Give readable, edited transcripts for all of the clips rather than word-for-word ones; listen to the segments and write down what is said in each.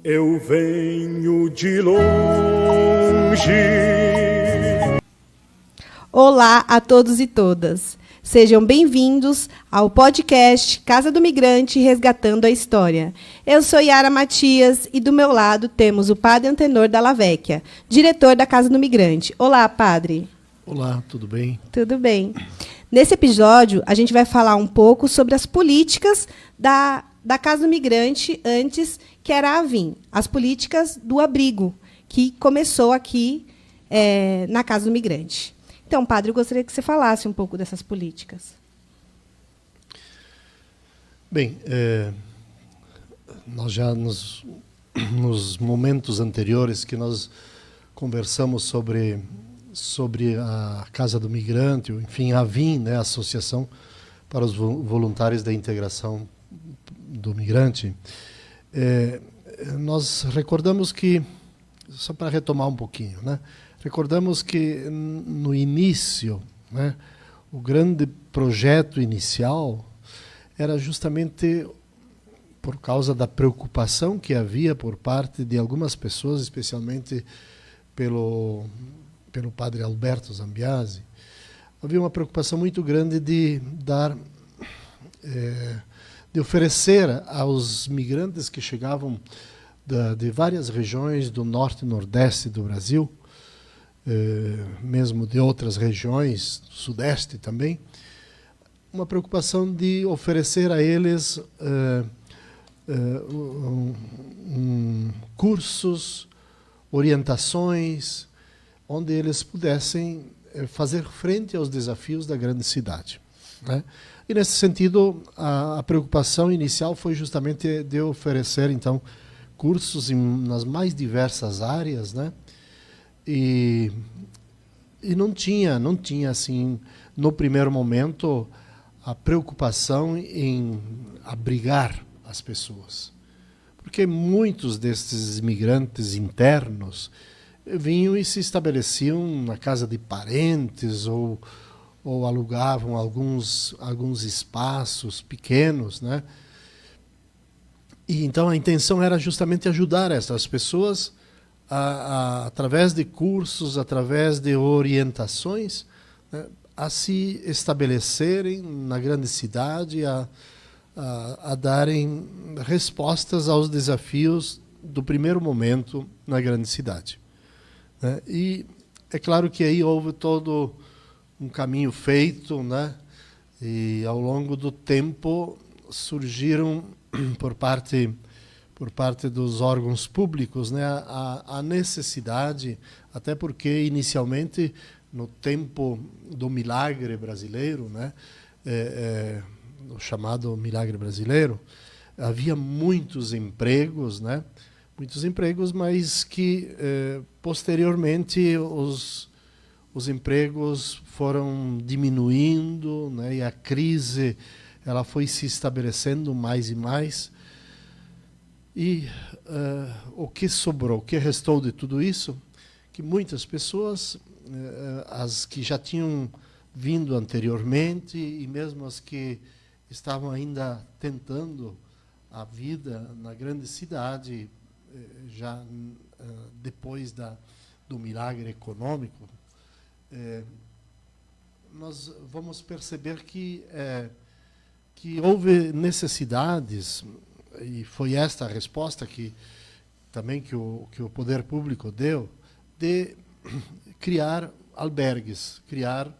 Eu venho de longe. Olá a todos e todas. Sejam bem-vindos ao podcast Casa do Migrante Resgatando a História. Eu sou Yara Matias e do meu lado temos o padre Antenor Dalla Vecchia, diretor da Casa do Migrante. Olá, padre. Olá, tudo bem? Tudo bem. Nesse episódio, a gente vai falar um pouco sobre as políticas da Casa do Migrante antes, que era a AVIM, as políticas do abrigo, que começou aqui na Casa do Migrante. Então, padre, eu gostaria que você falasse um pouco dessas políticas. Bem, nós já nos momentos anteriores que nós conversamos sobre a Casa do Migrante, enfim, a AVIM, né, a Associação para os Voluntários da Integração do Migrante, nós recordamos que, só para retomar um pouquinho, né, recordamos que no início, né, o grande projeto inicial era justamente por causa da preocupação que havia por parte de algumas pessoas, especialmente pelo padre Alberto Zambiasi. Havia uma preocupação muito grande de oferecer aos migrantes que chegavam de várias regiões do norte e nordeste do Brasil, mesmo de outras regiões, do sudeste também, uma preocupação de oferecer a eles cursos, orientações, onde eles pudessem fazer frente aos desafios da grande cidade, né? E, nesse sentido, a preocupação inicial foi justamente de oferecer, então, cursos nas mais diversas áreas, né? E não tinha, assim, no primeiro momento, a preocupação em abrigar as pessoas. Porque muitos destes imigrantes internos vinham e se estabeleciam na casa de parentes ou alugavam alguns espaços pequenos, né? E então a intenção era justamente ajudar essas pessoas através de cursos, através de orientações, né, a se estabelecerem na grande cidade, a darem respostas aos desafios do primeiro momento na grande cidade, né? E é claro que aí houve todo um caminho feito, né? E ao longo do tempo surgiram por parte dos órgãos públicos, né, a necessidade, até porque inicialmente no tempo do milagre brasileiro, né, o chamado milagre brasileiro, havia muitos empregos, né, mas que posteriormente os empregos foram diminuindo, né, e a crise ela foi se estabelecendo mais e mais. E o que sobrou, o que restou de tudo isso, que muitas pessoas, as que já tinham vindo anteriormente e mesmo as que estavam ainda tentando a vida na grande cidade, já depois do milagre econômico, nós vamos perceber que houve necessidades, e foi esta a resposta que o poder público deu, de criar albergues, criar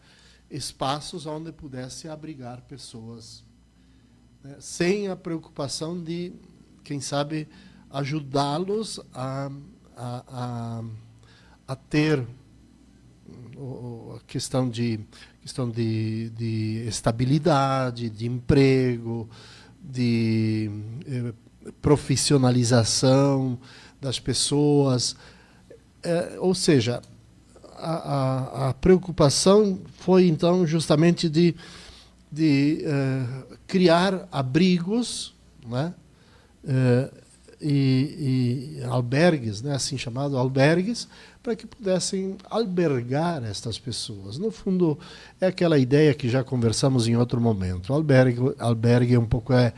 espaços onde pudesse abrigar pessoas, né, sem a preocupação de, quem sabe, ajudá-los a ter a questão de estabilidade, de emprego, de profissionalização das pessoas. Ou seja, a preocupação foi, então, justamente de criar abrigos, né, e albergues, né, assim chamados albergues, para que pudessem albergar estas pessoas. No fundo, é aquela ideia que já conversamos em outro momento. O albergue um pouco é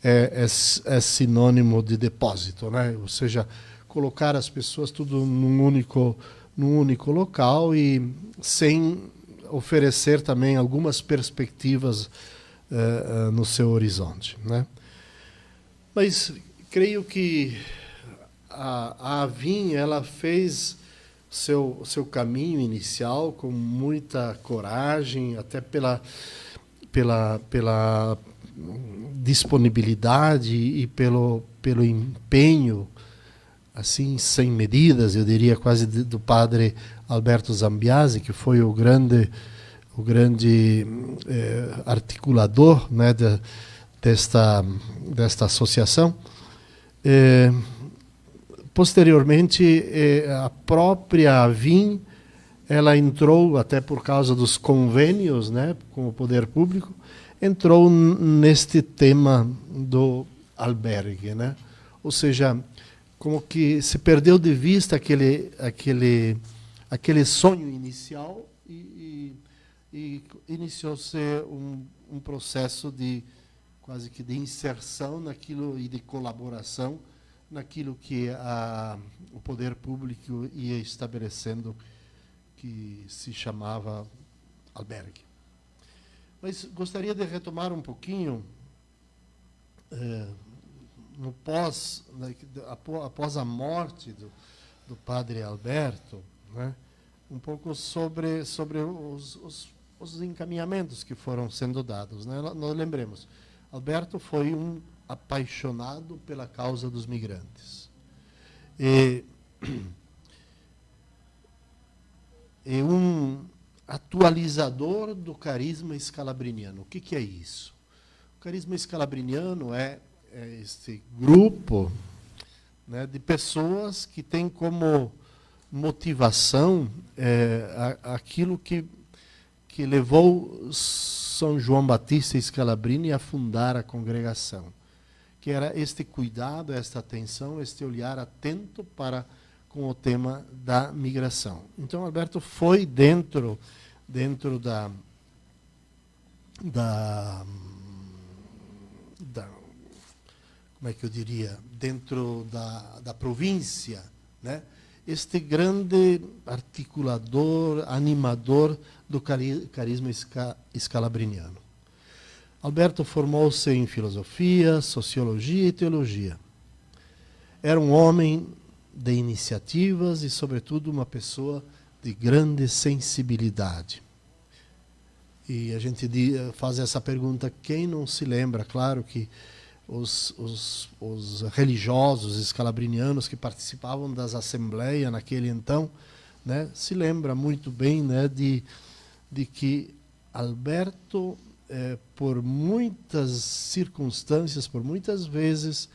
é sinônimo de depósito, né? Ou seja, colocar as pessoas tudo num único local e sem oferecer também algumas perspectivas no seu horizonte, né? Mas creio que a Avin, ela fez seu caminho inicial com muita coragem, até pela disponibilidade e pelo empenho, assim, sem medidas, eu diria quase, do padre Alberto Zambiasi, que foi o grande articulador, né, desta associação. Posteriormente, a própria Avin, ela entrou, até por causa dos convênios, né, com o poder público, entrou neste tema do albergue, né? Ou seja, como que se perdeu de vista aquele sonho inicial e iniciou-se um processo de quase que de inserção naquilo e de colaboração naquilo que o poder público ia estabelecendo, que se chamava albergue. Mas gostaria de retomar um pouquinho no após a morte do padre Alberto, né, um pouco sobre os encaminhamentos que foram sendo dados, né? Nós lembremos, Alberto foi um apaixonado pela causa dos migrantes. E um atualizador do carisma escalabriniano. O que é isso? O carisma escalabriniano é este grupo, né, de pessoas que têm como motivação aquilo que levou São João Batista Scalabrini a fundar a congregação, que era este cuidado, esta atenção, este olhar atento com o tema da migração. Então, Alberto foi dentro da como é que eu diria, dentro da província, né? Este grande articulador, animador do carisma escalabriniano. Alberto formou-se em filosofia, sociologia e teologia. Era um homem de iniciativas e, sobretudo, uma pessoa de grande sensibilidade. E a gente faz essa pergunta, quem não se lembra? Claro que os religiosos escalabrinianos que participavam das assembleias naquele então, né, se lembra muito bem, né, de que Alberto, por muitas circunstâncias, por muitas vezes,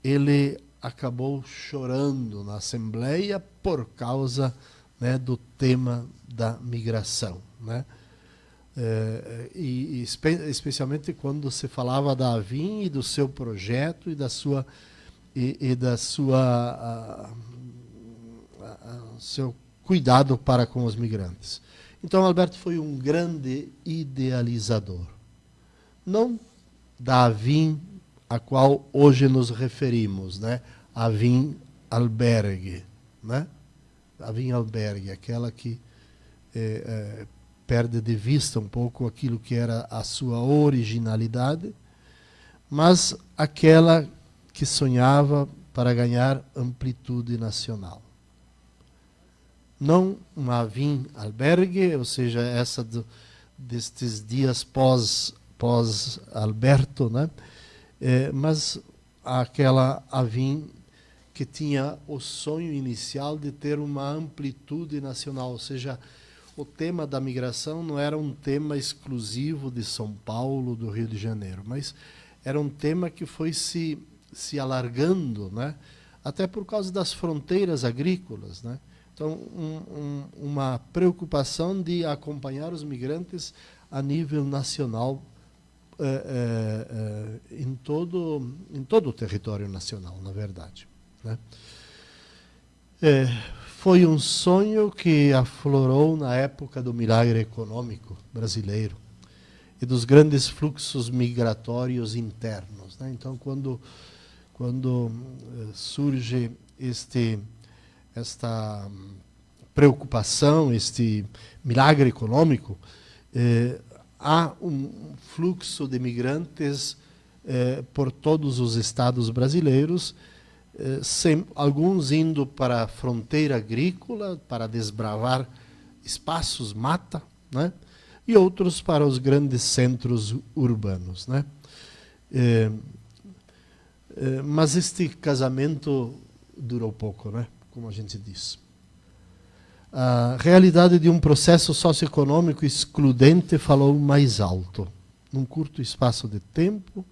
ele acabou chorando na assembleia por causa, né, do tema da migração, né? Especialmente quando se falava da Avin e do seu projeto e seu cuidado para com os migrantes. Então, Alberto foi um grande idealizador, não da Avin a qual hoje nos referimos, né? Avin albergue, né? Avin albergue, aquela que perde de vista um pouco aquilo que era a sua originalidade, mas aquela que sonhava para ganhar amplitude nacional. Não uma Avin albergue, ou seja, essa destes dias pós-Alberto, né? Mas aquela Avin que tinha o sonho inicial de ter uma amplitude nacional, ou seja, o tema da migração não era um tema exclusivo de São Paulo, do Rio de Janeiro, mas era um tema que foi se alargando, né? Até por causa das fronteiras agrícolas, né? Então, uma preocupação de acompanhar os migrantes a nível nacional, em todo o território nacional, na verdade, né? Foi um sonho que aflorou na época do milagre econômico brasileiro. e dos grandes fluxos migratórios internos, né? Então, quando surge esta preocupação, este milagre econômico, há um fluxo de migrantes por todos os estados brasileiros, alguns indo para a fronteira agrícola, para desbravar espaços, mata, né? E outros para os grandes centros urbanos, né? Mas este casamento durou pouco, né? Como a gente diz. A realidade de um processo socioeconômico excludente falou mais alto. Num curto espaço de tempo,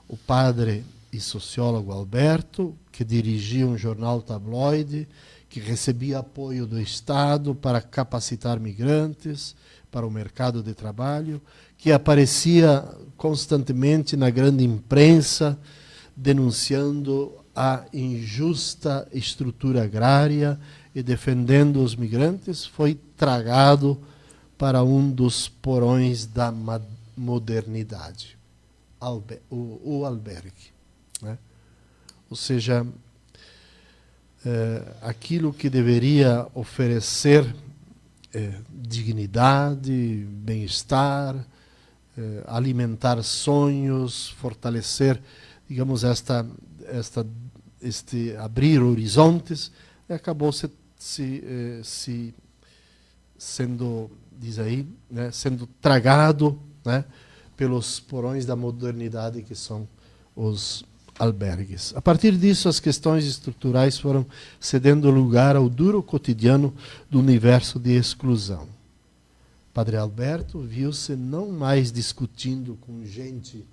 o padre e sociólogo Alberto, que dirigia um jornal tabloide, que recebia apoio do Estado para capacitar migrantes para o mercado de trabalho, que aparecia constantemente na grande imprensa, denunciando a injusta estrutura agrária e defendendo os migrantes, foi tragado para um dos porões da modernidade, o albergue, né? Ou seja, aquilo que deveria oferecer dignidade, bem-estar, alimentar sonhos, fortalecer, digamos, este abrir horizontes, acabou sendo, diz aí, né, sendo tragado, né, pelos porões da modernidade que são os albergues. A partir disso, as questões estruturais foram cedendo lugar ao duro cotidiano do universo de exclusão. Padre Alberto viu-se não mais discutindo com gente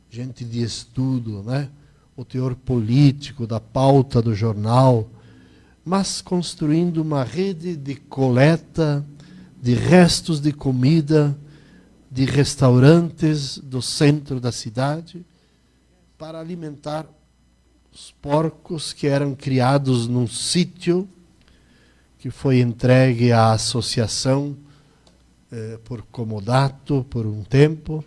de estudo, né, o teor político da pauta do jornal, mas construindo uma rede de coleta de restos de comida de restaurantes do centro da cidade para alimentar os porcos que eram criados num sítio que foi entregue à associação por comodato por um tempo,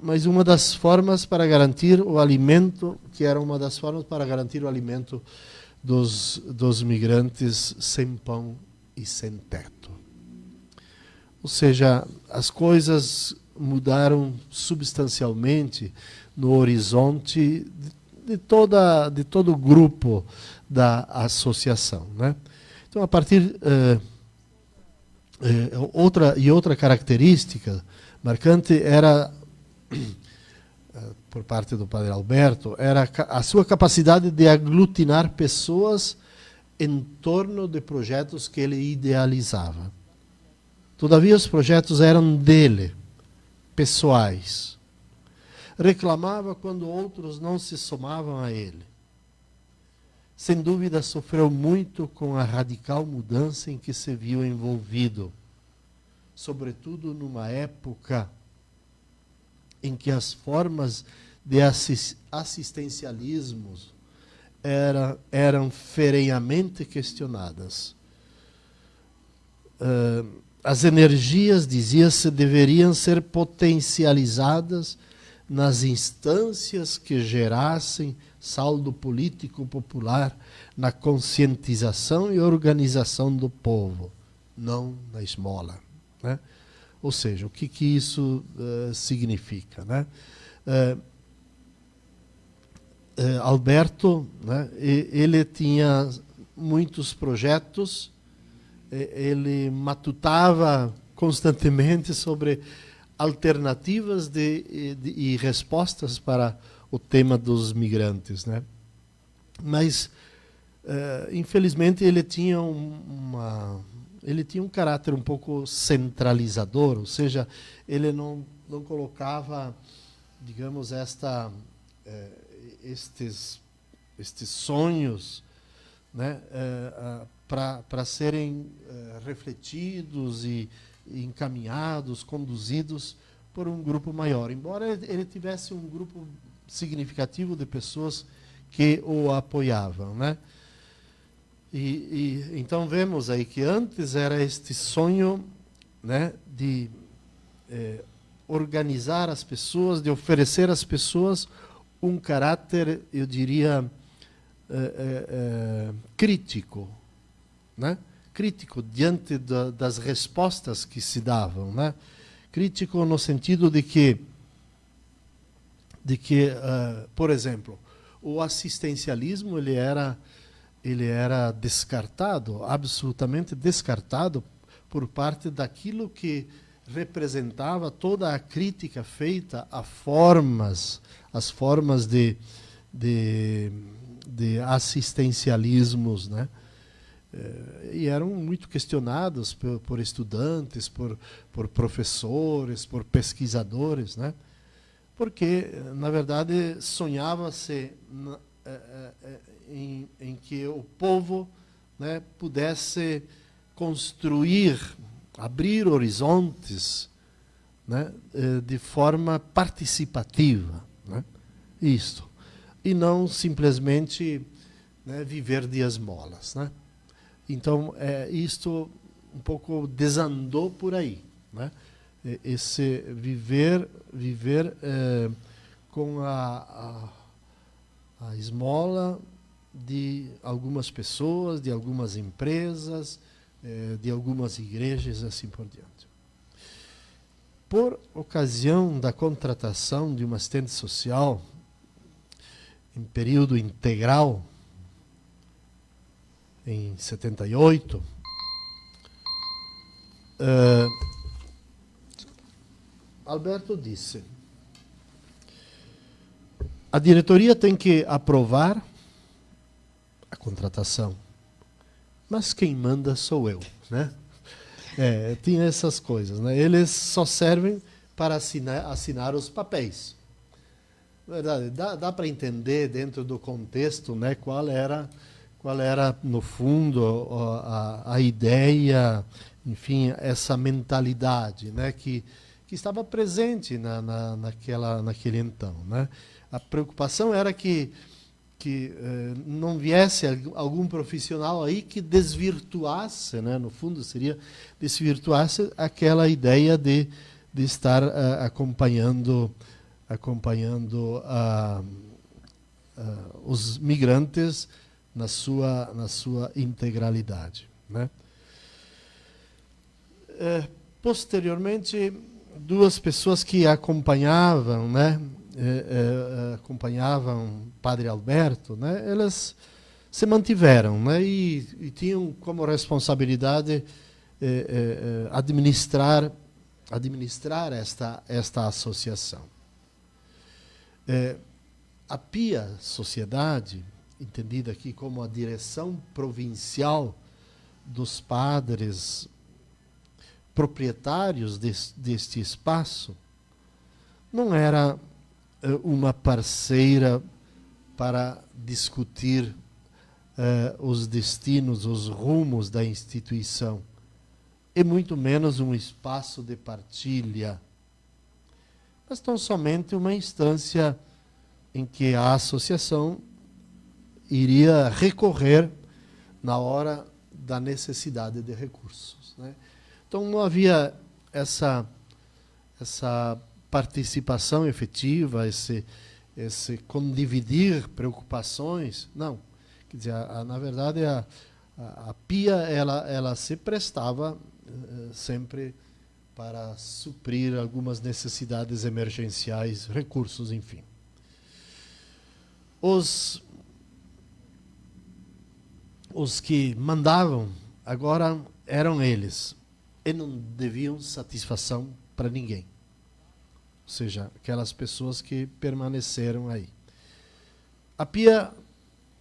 mas uma das formas para garantir o alimento, que era uma das formas para garantir o alimento dos migrantes sem pão e sem teto. Ou seja, as coisas mudaram substancialmente no horizonte de todo o grupo da associação, né? Então, a partir outra característica marcante era, por parte do Padre Alberto, era a sua capacidade de aglutinar pessoas em torno de projetos que ele idealizava. Todavia, os projetos eram dele, pessoais. Reclamava quando outros não se somavam a ele. Sem dúvida, sofreu muito com a radical mudança em que se viu envolvido, sobretudo numa época em que as formas de assistencialismo eram ferrenhamente questionadas. As energias, dizia-se, deveriam ser potencializadas nas instâncias que gerassem saldo político popular na conscientização e organização do povo, não na esmola, né? Ou seja, o que isso significa, né? Alberto, né, ele tinha muitos projetos, ele matutava constantemente sobre alternativas e respostas para o tema dos migrantes, né? Mas, infelizmente, ele tinha um caráter um pouco centralizador, ou seja, ele não colocava, digamos, estes sonhos, né, para serem refletidos e encaminhados, conduzidos por um grupo maior, embora ele tivesse um grupo significativo de pessoas que o apoiavam, né? Então vemos aí que antes era este sonho, né, de organizar as pessoas, de oferecer às pessoas um caráter, eu diria, crítico, né? Crítico diante das respostas que se davam, né? Crítico no sentido de que, por exemplo, o assistencialismo ele era descartado, absolutamente descartado, por parte daquilo que representava toda a crítica feita a as formas de assistencialismos, né? E eram muito questionados por estudantes, por professores, por pesquisadores, né? Porque, na verdade, sonhava-se em que o povo, né, pudesse construir, abrir horizontes, né, de forma participativa, né? Isto. E não simplesmente, né, viver de esmolas, né? Então, isto um pouco desandou por aí, né? Esse viver com a esmola de algumas pessoas, de algumas empresas, de algumas igrejas, assim por diante. Por ocasião da contratação de uma assistente social em período integral, em 78, Alberto disse: a diretoria tem que aprovar a contratação, mas quem manda sou eu, né? Tinha essas coisas, né? Eles só servem para assinar os papéis. Verdade, dá para entender dentro do contexto, né, qual era no fundo a ideia, enfim, essa mentalidade, né, que estava presente naquele então, né? A preocupação era que não viesse algum profissional aí que desvirtuasse, né, no fundo seria desvirtuasse aquela ideia de estar acompanhando os migrantes na sua integralidade, né? Posteriormente, duas pessoas que acompanhavam, né, acompanhavam Padre Alberto, né, elas se mantiveram, né, e tinham como responsabilidade administrar esta associação. A PIA Sociedade, entendida aqui como a direção provincial dos padres proprietários deste espaço, não era uma parceira para discutir os destinos, os rumos da instituição, e muito menos um espaço de partilha, mas tão somente uma instância em que a associação iria recorrer na hora da necessidade de recursos, né? Então não havia essa participação efetiva, esse condividir preocupações, não. Quer dizer, na verdade a PIA ela se prestava sempre para suprir algumas necessidades emergenciais, recursos, enfim. Os que mandavam agora eram eles, e não deviam satisfação para ninguém. Ou seja, aquelas pessoas que permaneceram aí. A PIA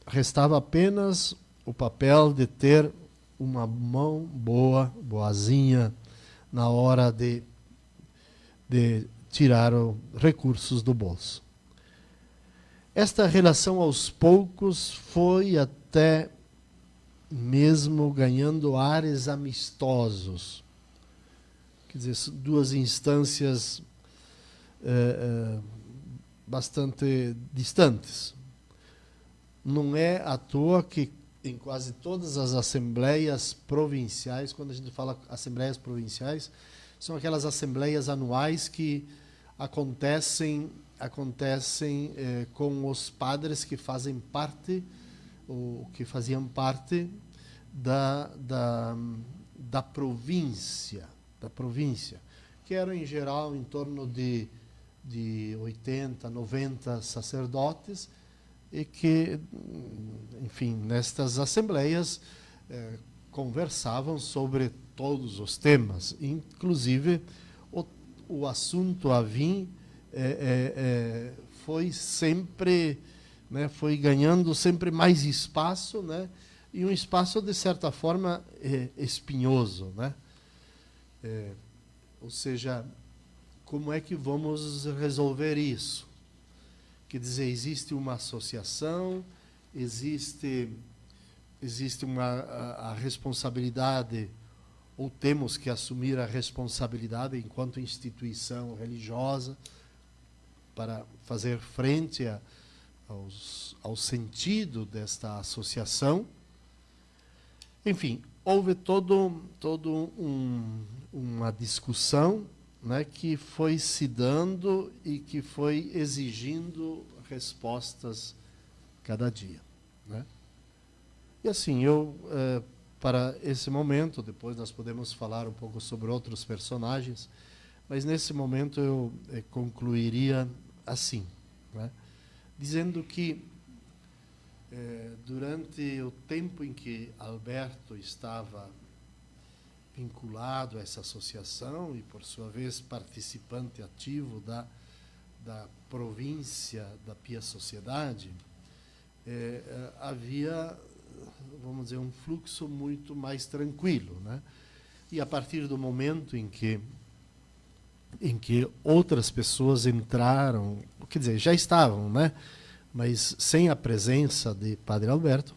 restava apenas o papel de ter uma mão boazinha, na hora de tirar recursos do bolso. Esta relação, aos poucos, foi até mesmo ganhando ares amistosos. Quer dizer, duas instâncias bastante distantes. Não é à toa que em quase todas as assembleias provinciais, quando a gente fala assembleias provinciais, São aquelas assembleias anuais que acontecem com os padres que fazem parte, ou que faziam parte da província, que eram em geral em torno de 80, 90 sacerdotes, e que, enfim, nestas assembleias conversavam sobre todos os temas, inclusive o assunto Avim foi sempre, né, foi ganhando sempre mais espaço, né, e um espaço de certa forma espinhoso, né? Ou seja, como é que vamos resolver isso? Quer dizer, existe uma associação, existe a responsabilidade, ou temos que assumir a responsabilidade enquanto instituição religiosa para fazer frente ao sentido desta associação. Enfim, houve uma discussão, né, que foi se dando e que foi exigindo respostas cada dia, né? E assim, para esse momento, depois nós podemos falar um pouco sobre outros personagens, mas nesse momento eu concluiria assim, né, dizendo que durante o tempo em que Alberto estava vinculado a essa associação e, por sua vez, participante ativo da província da Pia Sociedade, havia, vamos dizer, um fluxo muito mais tranquilo, né? E a partir do momento em que outras pessoas entraram, quer dizer, já estavam, né, mas sem a presença de Padre Alberto,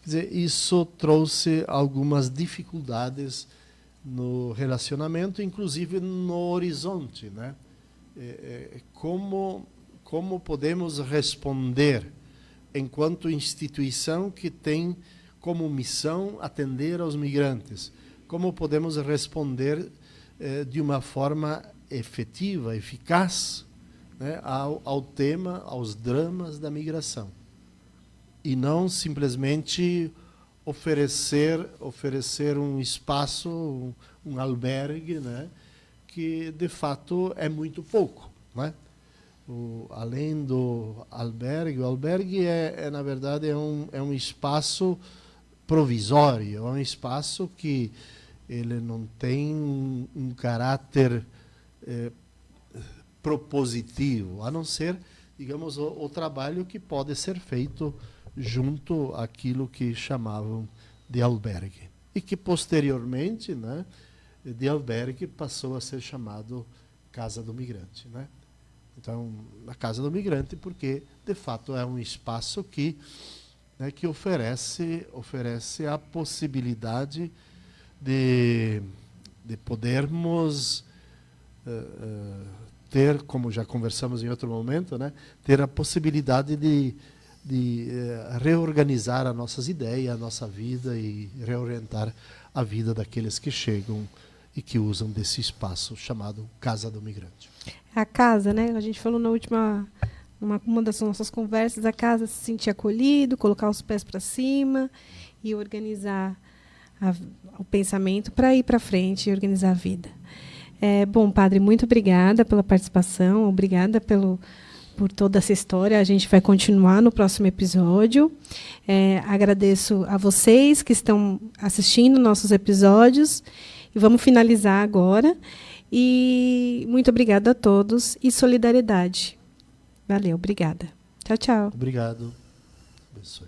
quer dizer, isso trouxe algumas dificuldades no relacionamento, inclusive no horizonte, né? Como podemos responder enquanto instituição que tem como missão atender aos migrantes? Como podemos responder de uma forma efetiva, eficaz, né, ao tema, aos dramas da migração? E não simplesmente oferecer um espaço, um albergue, né, que de fato é muito pouco, né? Além do albergue, o albergue na verdade é um espaço provisório, é um espaço que ele não tem um caráter propositivo, a não ser, digamos, o trabalho que pode ser feito junto àquilo que chamavam de albergue. E que, posteriormente, né, de albergue passou a ser chamado Casa do Migrante, né? Então, a Casa do Migrante, porque, de fato, é um espaço que, né, que oferece a possibilidade de podermos ter, como já conversamos em outro momento, né, ter a possibilidade de reorganizar as nossas ideias, a nossa vida e reorientar a vida daqueles que chegam e que usam desse espaço chamado Casa do Migrante. A casa, né? A gente falou numa das nossas conversas, a casa, se sentir acolhido, colocar os pés para cima e organizar o pensamento para ir para frente e organizar a vida. Bom, padre, muito obrigada pela participação, obrigada por toda essa história. A gente vai continuar no próximo episódio. Agradeço a vocês que estão assistindo nossos episódios e vamos finalizar agora. E muito obrigada a todos e solidariedade. Valeu, obrigada. Tchau, tchau. Obrigado. Abençoe.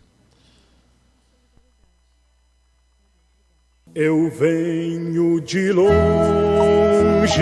Eu venho de longe